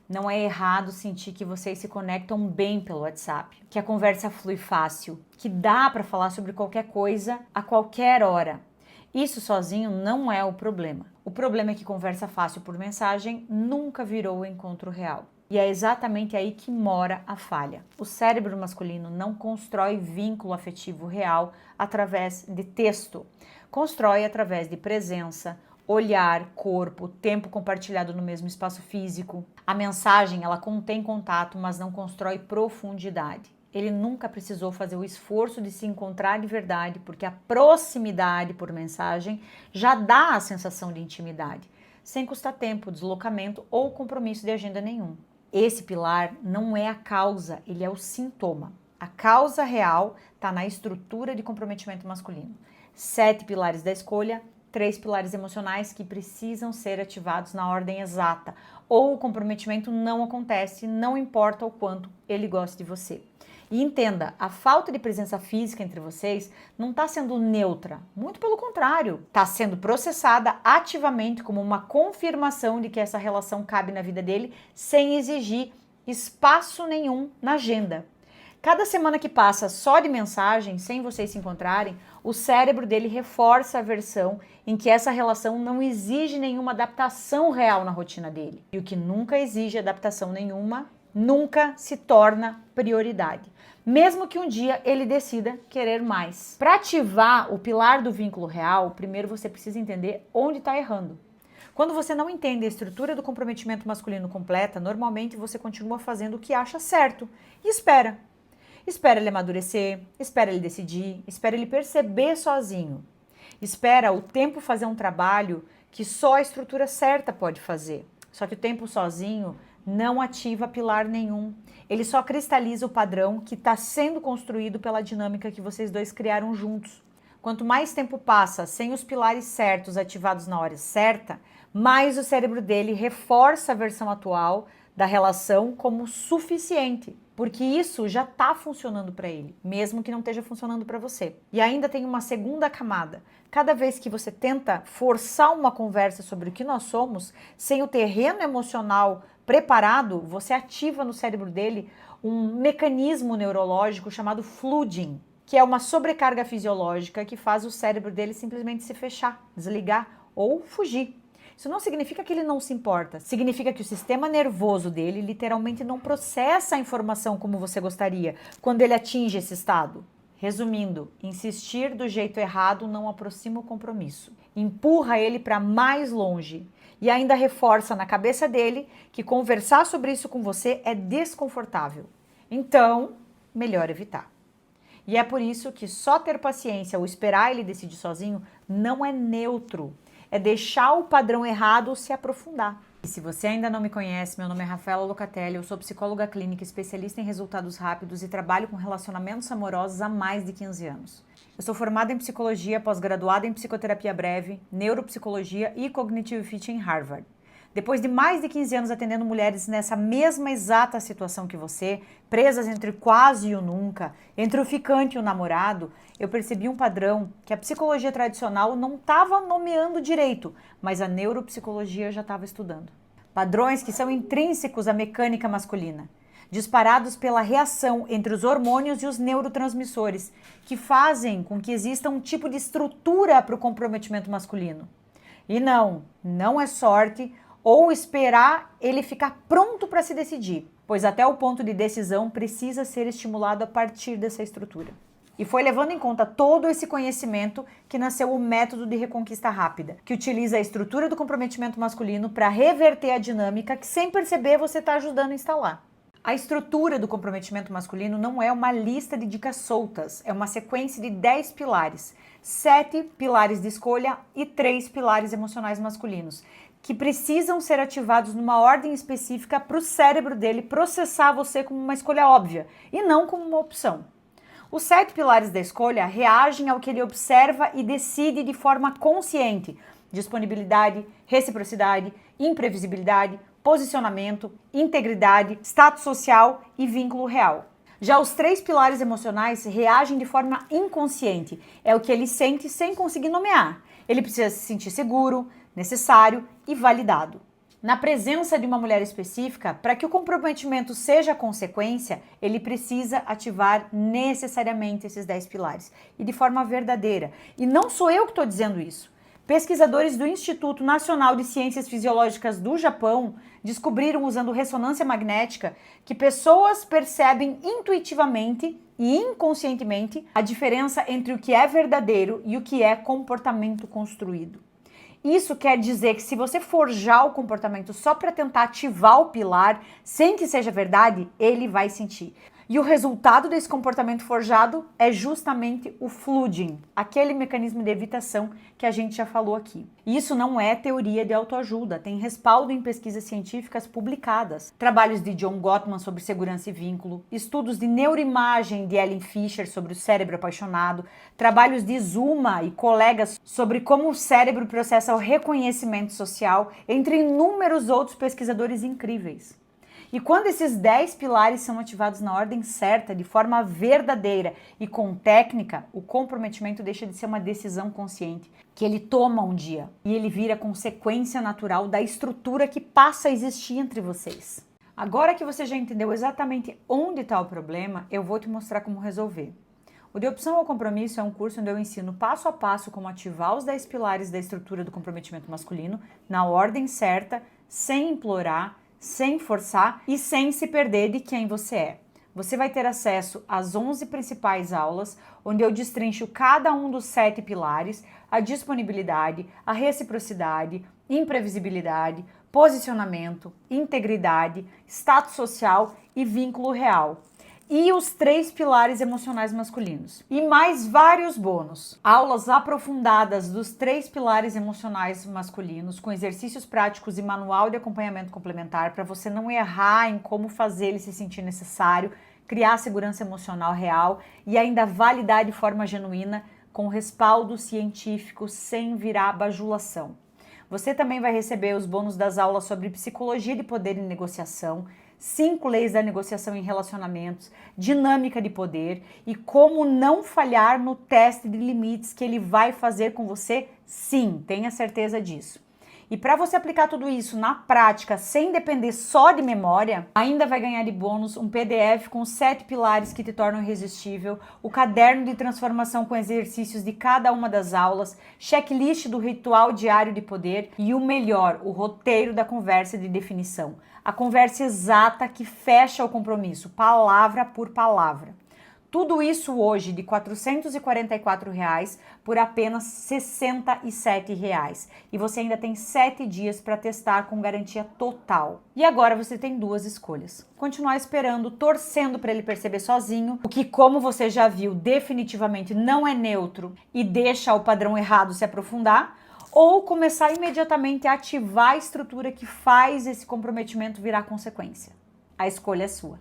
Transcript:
Não é errado sentir que vocês se conectam bem pelo WhatsApp, que a conversa flui fácil, que dá para falar sobre qualquer coisa a qualquer hora. Isso sozinho não é o problema. O problema é que conversa fácil por mensagem nunca virou o encontro real. E é exatamente aí que mora a falha. O cérebro masculino não constrói vínculo afetivo real através de texto. Constrói através de presença, olhar, corpo, tempo compartilhado no mesmo espaço físico. A mensagem, ela contém contato, mas não constrói profundidade. Ele nunca precisou fazer o esforço de se encontrar de verdade, porque a proximidade por mensagem já dá a sensação de intimidade, sem custar tempo, deslocamento ou compromisso de agenda nenhum. Esse pilar não é a causa, ele é o sintoma. A causa real está na estrutura de comprometimento masculino. 7 pilares da escolha, 3 pilares emocionais que precisam ser ativados na ordem exata, ou o comprometimento não acontece, não importa o quanto ele goste de você. E entenda, a falta de presença física entre vocês não está sendo neutra, muito pelo contrário, está sendo processada ativamente como uma confirmação de que essa relação cabe na vida dele sem exigir espaço nenhum na agenda. Cada semana que passa só de mensagem, sem vocês se encontrarem, o cérebro dele reforça a versão em que essa relação não exige nenhuma adaptação real na rotina dele. E o que nunca exige adaptação nenhuma, nunca se torna prioridade. Mesmo que um dia ele decida querer mais. Para ativar o pilar do vínculo real, primeiro você precisa entender onde está errando. Quando você não entende a estrutura do comprometimento masculino completa, normalmente você continua fazendo o que acha certo e espera. Espera ele amadurecer, espera ele decidir, espera ele perceber sozinho. Espera o tempo fazer um trabalho que só a estrutura certa pode fazer. Só que o tempo sozinho não ativa pilar nenhum. Ele só cristaliza o padrão que está sendo construído pela dinâmica que vocês dois criaram juntos. Quanto mais tempo passa sem os pilares certos ativados na hora certa, mais o cérebro dele reforça a versão atual da relação como suficiente, porque isso já está funcionando para ele, mesmo que não esteja funcionando para você. E ainda tem uma segunda camada. Cada vez que você tenta forçar uma conversa sobre o que nós somos, sem o terreno emocional preparado, você ativa no cérebro dele um mecanismo neurológico chamado flooding, que é uma sobrecarga fisiológica que faz o cérebro dele simplesmente se fechar, desligar ou fugir. Isso não significa que ele não se importa, significa que o sistema nervoso dele literalmente não processa a informação como você gostaria quando ele atinge esse estado. Resumindo, insistir do jeito errado não aproxima o compromisso, empurra ele para mais longe e ainda reforça na cabeça dele que conversar sobre isso com você é desconfortável. Então, melhor evitar. E é por isso que só ter paciência ou esperar ele decidir sozinho não é neutro. É deixar o padrão errado se aprofundar. E se você ainda não me conhece, meu nome é Rafaela Locatelli, eu sou psicóloga clínica, especialista em resultados rápidos e trabalho com relacionamentos amorosos há mais de 15 anos. Eu sou formada em psicologia, pós-graduada em psicoterapia breve, neuropsicologia e cognitive fit em Harvard. Depois de mais de 15 anos atendendo mulheres nessa mesma exata situação que você, presas entre o quase e o nunca, entre o ficante e o namorado, eu percebi um padrão que a psicologia tradicional não estava nomeando direito, mas a neuropsicologia já estava estudando. Padrões que são intrínsecos à mecânica masculina, disparados pela reação entre os hormônios e os neurotransmissores, que fazem com que exista um tipo de estrutura para o comprometimento masculino. E não é sorte ou esperar ele ficar pronto para se decidir, pois até o ponto de decisão precisa ser estimulado a partir dessa estrutura. E foi levando em conta todo esse conhecimento que nasceu o método de reconquista rápida, que utiliza a estrutura do comprometimento masculino para reverter a dinâmica que, sem perceber, você está ajudando a instalar. A estrutura do comprometimento masculino não é uma lista de dicas soltas, é uma sequência de 10 pilares, 7 pilares de escolha e 3 pilares emocionais masculinos, que precisam ser ativados numa ordem específica para o cérebro dele processar você como uma escolha óbvia e não como uma opção. Os 7 pilares da escolha reagem ao que ele observa e decide de forma consciente: disponibilidade, reciprocidade, imprevisibilidade, posicionamento, integridade, status social e vínculo real. Já os 3 pilares emocionais reagem de forma inconsciente. É o que ele sente sem conseguir nomear. Ele precisa se sentir seguro, necessário e validado. Na presença de uma mulher específica, para que o comprometimento seja consequência, ele precisa ativar necessariamente esses 10 pilares e de forma verdadeira. E não sou eu que estou dizendo isso. Pesquisadores do Instituto Nacional de Ciências Fisiológicas do Japão descobriram, usando ressonância magnética, que pessoas percebem intuitivamente e inconscientemente a diferença entre o que é verdadeiro e o que é comportamento construído. Isso quer dizer que se você forjar o comportamento só para tentar ativar o pilar, sem que seja verdade, ele vai sentir. E o resultado desse comportamento forjado é justamente o flooding, aquele mecanismo de evitação que a gente já falou aqui. Isso não é teoria de autoajuda, tem respaldo em pesquisas científicas publicadas. Trabalhos de John Gottman sobre segurança e vínculo, estudos de neuroimagem de Ellen Fisher sobre o cérebro apaixonado, trabalhos de Zuma e colegas sobre como o cérebro processa o reconhecimento social, entre inúmeros outros pesquisadores incríveis. E quando esses 10 pilares são ativados na ordem certa, de forma verdadeira e com técnica, o comprometimento deixa de ser uma decisão consciente, que ele toma um dia, e ele vira consequência natural da estrutura que passa a existir entre vocês. Agora que você já entendeu exatamente onde está o problema, eu vou te mostrar como resolver. O De Opção ao Compromisso é um curso onde eu ensino passo a passo como ativar os 10 pilares da estrutura do comprometimento masculino na ordem certa, sem implorar, sem forçar e sem se perder de quem você é. Você vai ter acesso às 11 principais aulas, onde eu destrincho cada um dos 7 pilares, a disponibilidade, a reciprocidade, imprevisibilidade, posicionamento, integridade, status social e vínculo real. E os 3 pilares emocionais masculinos. E mais vários bônus. Aulas aprofundadas dos 3 pilares emocionais masculinos, com exercícios práticos e manual de acompanhamento complementar, para você não errar em como fazer ele se sentir necessário, criar segurança emocional real e ainda validar de forma genuína, com respaldo científico, sem virar bajulação. Você também vai receber os bônus das aulas sobre psicologia de poder e negociação, 5 leis da negociação em relacionamentos, dinâmica de poder e como não falhar no teste de limites que ele vai fazer com você, sim, tenha certeza disso. E para você aplicar tudo isso na prática, sem depender só de memória, ainda vai ganhar de bônus um PDF com 7 pilares que te tornam irresistível, o caderno de transformação com exercícios de cada uma das aulas, checklist do ritual diário de poder e o melhor, o roteiro da conversa de definição. A conversa exata que fecha o compromisso, palavra por palavra. Tudo isso hoje de R$ 444 por apenas R$ 67. E você ainda tem 7 dias para testar com garantia total. E agora você tem 2 escolhas. Continuar esperando, torcendo para ele perceber sozinho, o que, como você já viu, definitivamente não é neutro e deixa o padrão errado se aprofundar, ou começar imediatamente a ativar a estrutura que faz esse comprometimento virar consequência. A escolha é sua.